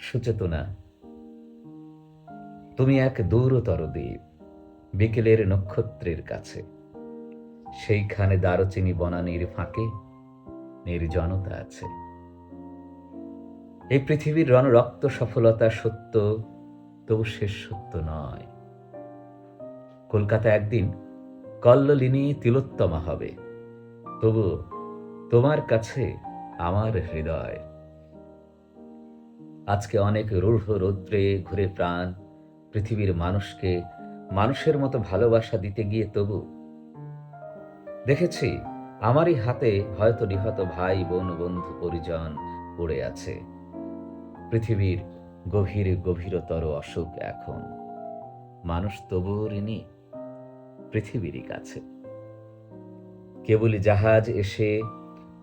সুচেতনা, তুমি এক দূরতর দ্বীপ, বিকেলের নক্ষত্রের কাছে। সেইখানে দারুচিনি বনানীর ফাঁকে নির্জনতা আছে। এই পৃথিবীর রক্ত সফলতা সত্য, তবু শেষ সত্য নয়। কলকাতা একদিন কল্লোলিনী তিলোত্তমা হবে, তবু তোমার কাছে আমার হৃদয়। আজকে অনেক রূঢ় রৌদ্রে ঘুরে প্রাণ পৃথিবীর মানুষকে মানুষের মতো ভালোবাসা দিতে গিয়ে তবু দেখেছি আমারই হাতে হয়তো নিহত ভাই বোন বন্ধু পরিজন পড়ে আছে। পৃথিবীর গভীরতর অসুখ এখন, মানুষ তবুও ঋণী পৃথিবীরই কাছে। কেবলই জাহাজ এসে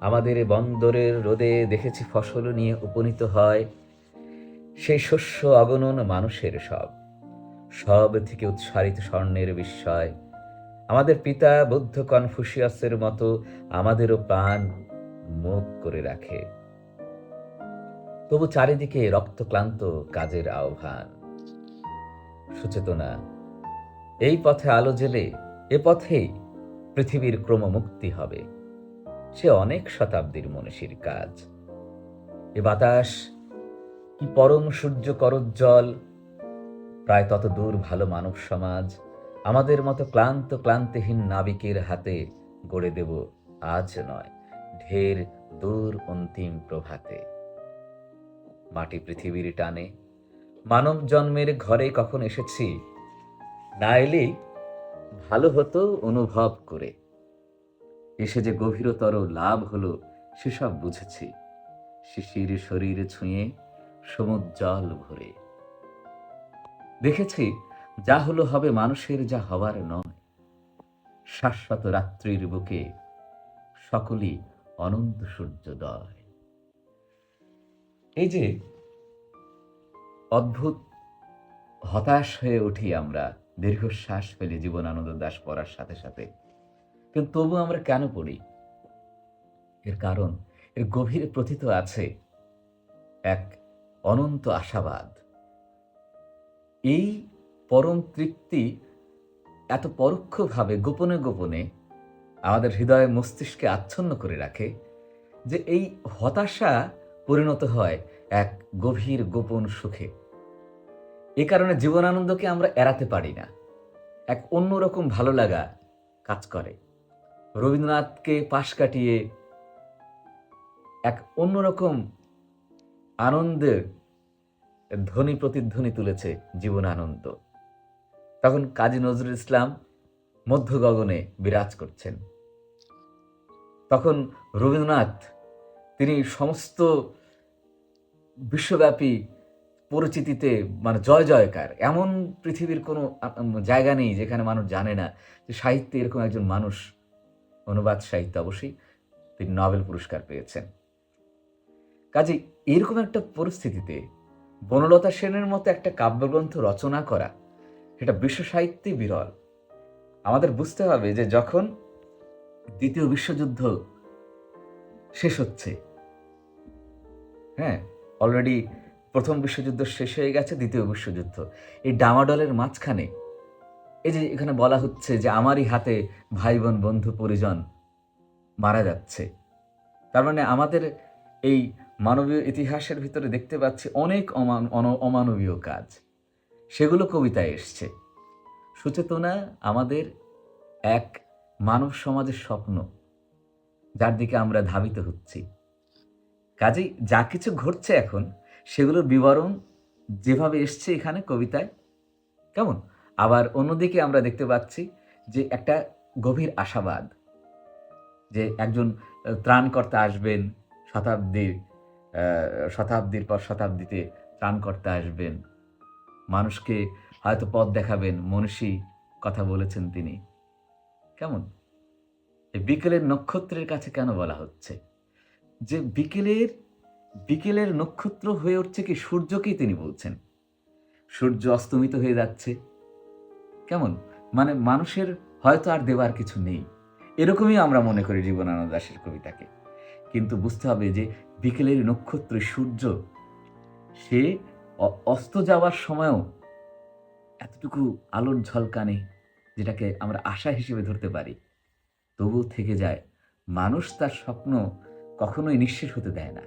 আমাদের বন্দরের রোদে দেখেছি ফসল নিয়ে উপনীত হয় সেই শস্য অগণন মানুষের সব থেকে উৎসারিত স্বর্ণের বিস্ময়। আমাদের পিতা বুদ্ধ কনফুসিয়াসের মতো আমাদেরও প্রাণ মুখ করে রাখে, তবু চারিদিকে রক্তক্লান্ত কাজের আহ্বান। সুচেতনা, এই পথে আলো জেলে এ পথেই পৃথিবীর ক্রমমুক্তি হবে। সে অনেক শতাব্দীর মনীষীর কাজ। এ বাতাস কি পরম সূর্য করজ্জ্বল, প্রায় তত দূর ভালো মানব সমাজ আমাদের মতো ক্লান্তিহীন নাবিকের হাতে গড়ে দেব আজ নয়, ঢের দূর অন্তিম প্রভাতে। মাটি পৃথিবীর টানে মানব জন্মের ঘরে কখন এসেছি, না এলেই ভালো হতো অনুভব করে। এসে যে গভীরতর লাভ হলো সেসব বুঝেছি, শিশির শরীর ছুঁয়ে সমুজ্জ্বল ভরে। দেখেছি যা হলো হবে মানুষের, যা হবার নয়। শাশ্বত রাত্রির বুকে সকলই অনন্ত সূর্যোদয়। এই যে অদ্ভুত হতাশ হয়ে উঠি আমরা দীর্ঘশ্বাস ফেলে জীবনানন্দ দাশ পড়ার সাথে সাথে, কিন্তু তবু আমরা কেন পড়ি? এর কারণ এর গভীরে প্রথিত আছে এক অনন্ত আশাবাদ। এই পরম তৃপ্তি এত পরোক্ষভাবে গোপনে গোপনে আমাদের হৃদয়ে মস্তিষ্কে আচ্ছন্ন করে রাখে যে এই হতাশা পরিণত হয় এক গভীর গোপন সুখে। এ কারণে জীবনানন্দকে আমরা এড়াতে পারি না, এক অন্যরকম ভালো লাগা কাজ করে। রবীন্দ্রনাথকে পাশ কাটিয়ে এক অন্যরকম আনন্দের ধ্বনি প্রতিধ্বনি তুলেছে জীবনানন্দ। তখন কাজী নজরুল ইসলাম মধ্য গগনে বিরাজ করছেন। তখন রবীন্দ্রনাথ তিনি সমস্ত বিশ্বব্যাপী পরিচিতিতে মানে জয় জয়কার। এমন পৃথিবীর কোনো জায়গা নেই যেখানে মানুষ জানে না যে সাহিত্যে এরকম একজন মানুষ, অনুবাদ সাহিত্য অবশ্যই তিনি নোবেল পুরস্কার পেয়েছেন। কাজে এরকম একটা পরিস্থিতিতে বনলতা সেনের মতো একটা কাব্যগ্রন্থ রচনা করা সেটা বিশ্ব সাহিত্যে বিরল। আমাদের বুঝতে হবে যে যখন দ্বিতীয় বিশ্বযুদ্ধ শেষ হচ্ছে, হ্যাঁ, অলরেডি প্রথম বিশ্বযুদ্ধ শেষ হয়ে গেছে, দ্বিতীয় বিশ্বযুদ্ধ, এই ডামাডলের মাঝখানে এই যে এখানে বলা হচ্ছে যে আমারই হাতে ভাই বোন বন্ধু পরিজন মারা যাচ্ছে, তার মানে আমাদের এই মানবীয় ইতিহাসের ভিতরে দেখতে পাচ্ছি অনেক অমানবীয় কাজ, সেগুলো কবিতায় এসছে। সুচেতনা আমাদের এক মানব সমাজের স্বপ্ন, যার দিকে আমরা ধাবিত হচ্ছি। কাজেই যা কিছু ঘটছে এখন সেগুলোর বিবরণ যেভাবে এসছে এখানে কবিতায়, কেমন, আবার অন্যদিকে আমরা দেখতে পাচ্ছি যে একটা গভীর আশাবাদ যে একজন ত্রাণকর্তা আসবেন, শতাব্দীর পর শতাব্দীতে ত্রাণকর্তা আসবেন, মানুষকে হয়তো পথ দেখাবেন, মনীষী কথা বলেছেন তিনি। কেমন এই বিকেলের নক্ষত্রের কাছে কেন বলা হচ্ছে যে বিকেলের নক্ষত্র হয়ে উঠছে কি সূর্যকেই তিনি বলছেন। সূর্য অস্তমিত হয়ে যাচ্ছে, কেমন মানে মানুষের হয়তো আর দেবার কিছু নেই, এরকমই আমরা মনে করি জীবনানন্দ দাশের কবিতাকে। কিন্তু বুঝতে হবে যে বিকেলের নক্ষত্র সূর্য সে অস্ত যাওয়ার সময়ও এতটুকু আলোর ঝলকানি, যেটাকে আমরা আশা হিসেবে ধরতে পারি, তবুও থেকে যায়। মানুষ তার স্বপ্ন কখনোই নিঃশেষ হতে দেয় না।